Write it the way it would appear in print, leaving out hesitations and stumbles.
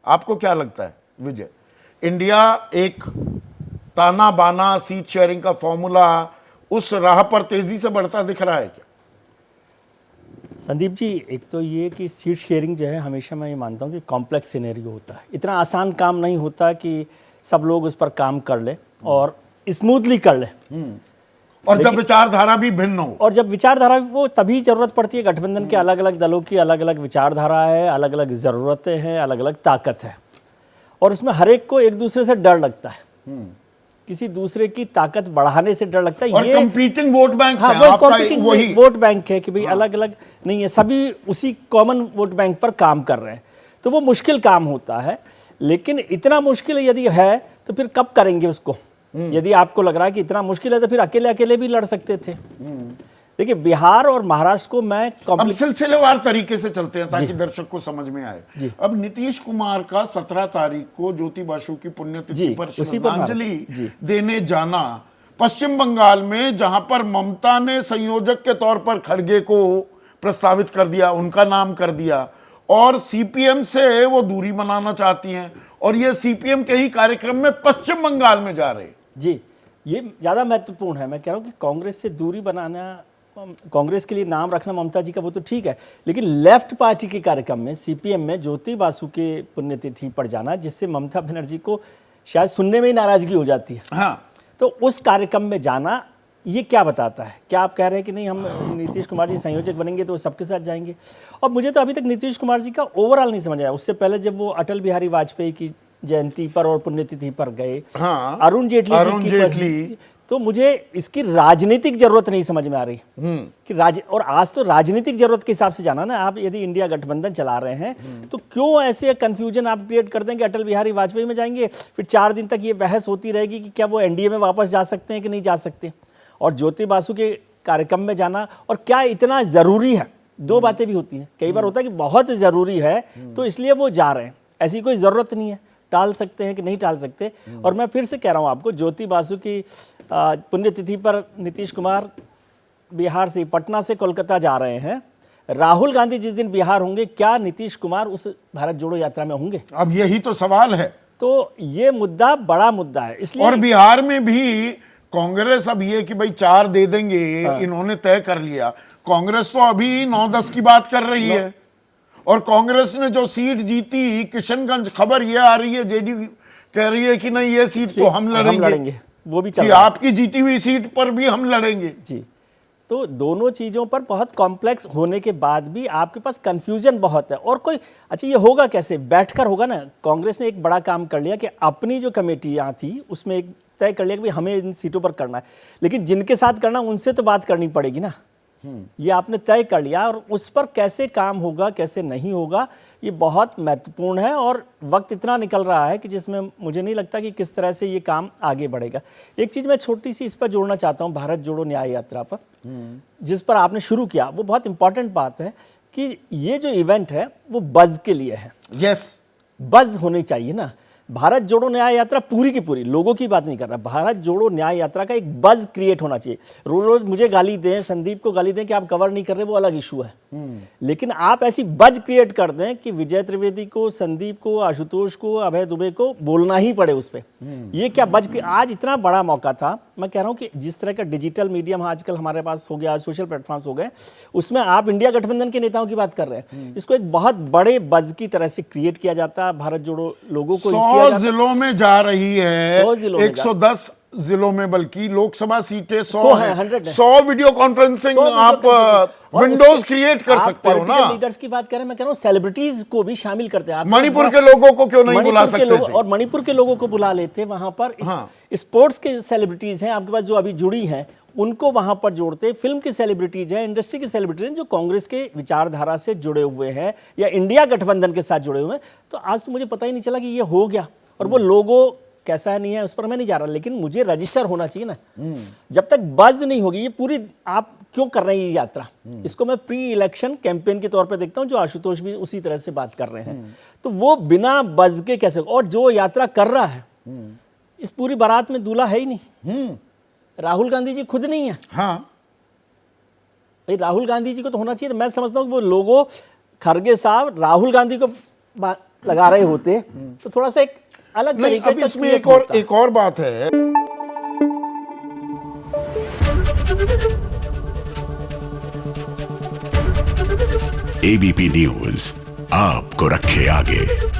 आपको क्या लगता है विजय, इंडिया एक ताना बाना सीट शेयरिंग का फॉर्मूला उस राह पर तेजी से बढ़ता दिख रहा है क्या? संदीप जी, एक तो ये कि सीट शेयरिंग जो है, हमेशा मैं ये मानता हूँ कि कॉम्प्लेक्स सिनेरियो होता है। इतना आसान काम नहीं होता कि सब लोग उस पर काम कर ले और स्मूथली कर ले। और जब विचारधारा भी भिन्न हो, और जब विचारधारा, वो तभी जरूरत पड़ती है। गठबंधन के अलग अलग दलों की अलग अलग विचारधारा है, अलग अलग ज़रूरतें हैं, अलग अलग ताकत है, और उसमें हर एक को एक दूसरे से डर लगता है। किसी दूसरे की ताकत बढ़ाने से डर लगता है। और कंपीटिंग वोट बैंक हाँ, हैं, आपका कंपीटिंग वही वोट बैंक है कि भाई अलग अलग नहीं है, सभी उसी कॉमन वोट बैंक पर काम कर रहे हैं। तो वो मुश्किल काम होता है, लेकिन इतना मुश्किल यदि है तो फिर कब करेंगे उसको? यदि आपको लग रहा है कि इतना मुश्किल है तो फिर अकेले अकेले भी लड़ सकते थे। देखिए, बिहार और महाराष्ट्र को मैं अब सिलसिलेवार तरीके से चलते हैं ताकि दर्शक को समझ में आए। अब नीतीश कुमार का 17 तारीख को ज्योति बासु की पुण्यतिथि पर श्रद्धांजलि देने जाना पश्चिम बंगाल में, जहां पर ममता ने संयोजक के तौर पर खड़गे को प्रस्तावित कर दिया, उनका नाम कर दिया, और सीपीएम से वो दूरी बनाना चाहती हैं, और ये सीपीएम के ही कार्यक्रम में पश्चिम बंगाल में जा रहे। जी, ये ज़्यादा महत्वपूर्ण है। मैं कह रहा हूँ कि कांग्रेस से दूरी बनाना, कांग्रेस के लिए नाम रखना ममता जी का, वो तो ठीक है, लेकिन लेफ्ट पार्टी के कार्यक्रम में सीपीएम में ज्योति बासु के पुण्यतिथि पर जाना, जिससे ममता बनर्जी को शायद सुनने में ही नाराजगी हो जाती है। हाँ, तो उस कार्यक्रम में जाना ये क्या बताता है? क्या आप कह रहे हैं कि नहीं, हम नीतीश कुमार जी संयोजक बनेंगे तो सबके साथ जाएंगे? और मुझे तो अभी तक नीतीश कुमार जी का ओवरऑल नहीं समझ आया। उससे पहले जब वो अटल बिहारी वाजपेयी की जयंती पर और पुण्यतिथि पर गए, हाँ, अरुण जेटली, तो मुझे इसकी राजनीतिक जरूरत नहीं समझ में आ रही कि और आज तो राजनीतिक जरूरत के हिसाब से जाना ना। आप यदि इंडिया गठबंधन चला रहे हैं तो क्यों ऐसे कंफ्यूजन आप क्रिएट कर देंगे? अटल बिहारी वाजपेयी में जाएंगे, फिर 4 दिन तक ये बहस होती रहेगी कि क्या वो एनडीए में वापस जा सकते हैं कि नहीं जा सकते, और ज्योति बासु के कार्यक्रम में जाना और क्या इतना जरूरी है? दो बातें भी होती हैं। कई बार होता है कि बहुत जरूरी है तो इसलिए वो जा रहे हैं, ऐसी कोई जरूरत नहीं है, टाल सकते हैं कि नहीं टाल सकते। और मैं फिर से कह रहा हूं आपको, ज्योति बासु की पुण्यतिथि पर नीतीश कुमार बिहार से, पटना से कोलकाता जा रहे हैं। राहुल गांधी जिस दिन बिहार होंगे, क्या नीतीश कुमार उस भारत जोड़ो यात्रा में होंगे? अब यही तो सवाल है। तो ये मुद्दा बड़ा मुद्दा है, इसलिए। और बिहार में भी कांग्रेस अब ये कि भाई 4 दे देंगे, इन्होंने तय कर लिया। कांग्रेस तो अभी 9-10 की बात कर रही है, और कांग्रेस ने जो सीट जीती किशनगंज, खबर ये आ रही है जेडी कह रही है कि नहीं, ये सीट तो हम लड़ेंगे, वो भी कि आपकी जीती हुई सीट पर भी हम लड़ेंगे। जी, तो दोनों चीज़ों पर बहुत कॉम्प्लेक्स होने के बाद भी आपके पास कंफ्यूजन बहुत है। और कोई, अच्छा ये होगा कैसे? बैठकर होगा ना। कांग्रेस ने एक बड़ा काम कर लिया कि अपनी जो कमेटियां थी उसमें एक तय कर लिया कि भाई हमें इन सीटों पर करना है, लेकिन जिनके साथ करना उनसे तो बात करनी पड़ेगी ना। ये आपने तय कर लिया, और उस पर कैसे काम होगा कैसे नहीं होगा ये बहुत महत्वपूर्ण है। और वक्त इतना निकल रहा है कि जिसमें मुझे नहीं लगता कि किस तरह से ये काम आगे बढ़ेगा। एक चीज़ मैं छोटी सी इस पर जोड़ना चाहता हूँ, भारत जोड़ो न्याय यात्रा पर, जिस पर आपने शुरू किया, वो बहुत इंपॉर्टेंट बात है कि ये जो इवेंट है वो बज़ के लिए है। यस, बज़ होनी चाहिए ना। भारत जोड़ो न्याय यात्रा पूरी की पूरी, लोगों की बात नहीं कर रहा, भारत जोड़ो न्याय यात्रा का एक बज़ क्रिएट होना चाहिए। रोज मुझे गाली दें, संदीप को गाली दें कि आप कवर नहीं कर रहे, वो अलग इशू है, लेकिन आप ऐसी बज़ क्रिएट कर दें कि विजय त्रिवेदी को, संदीप को, आशुतोष को, अभय दुबे को बोलना ही पड़े उस पर। ये क्या बज़? आज इतना बड़ा मौका था। मैं कह रहा हूँ कि जिस तरह का डिजिटल मीडियम आजकल हमारे पास हो गया, सोशल प्लेटफॉर्म्स हो गए, उसमें आप इंडिया गठबंधन के नेताओं की बात कर रहे हैं, इसको एक बहुत बड़े बज़ की तरह से क्रिएट किया जाता है। भारत जोड़ो लोगों को 100 जिलों में जा रही है, 110 जिलों में, बल्कि लोकसभा सीटें 100 हैं, 100 वीडियो कॉन्फ्रेंसिंग आप विंडोज क्रिएट कर सकते हो ना। लीडर्स की बात करें, मैं कह रहा हूं सेलिब्रिटीज को भी शामिल करते हैं। मणिपुर के लोगों को क्यों नहीं बुला सकते थे? और मणिपुर के लोगों को बुला लेते वहां पर। स्पोर्ट्स के सेलिब्रिटीज हैं आपके पास जो अभी जुड़ी हैं, उनको वहां पर जोड़ते। फिल्म की सेलिब्रिटीज हैं, इंडस्ट्री की सेलिब्रिटीज हैं जो कांग्रेस के विचारधारा से जुड़े हुए हैं या इंडिया गठबंधन के साथ जुड़े हुए हैं। तो आज तो मुझे पता ही नहीं चला कि ये हो गया। और वो लोगो कैसा है नहीं है उस पर मैं नहीं जा रहा, लेकिन मुझे रजिस्टर होना चाहिए ना। जब तक बज़ नहीं होगी, ये पूरी आप क्यों कर रहे हैं ये यात्रा, इसको मैं प्री इलेक्शन कैंपेन के तौर पे देखता हूं, जो आशुतोष भी उसी तरह से बात कर रहे हैं। तो वो बिना बज़ के कैसे? और जो यात्रा कर रहा है, इस पूरी बारात में दूल्हा है ही नहीं, राहुल गांधी जी खुद नहीं है। हाँ, भाई राहुल गांधी जी को तो होना चाहिए। तो मैं समझता हूँ कि वो लोगों, खरगे साहब राहुल गांधी को लगा रहे होते तो थोड़ा सा एक अलग नहीं, तरीके अब का इसमें create होता। एक और बात है। एबीपी न्यूज आपको रखे आगे।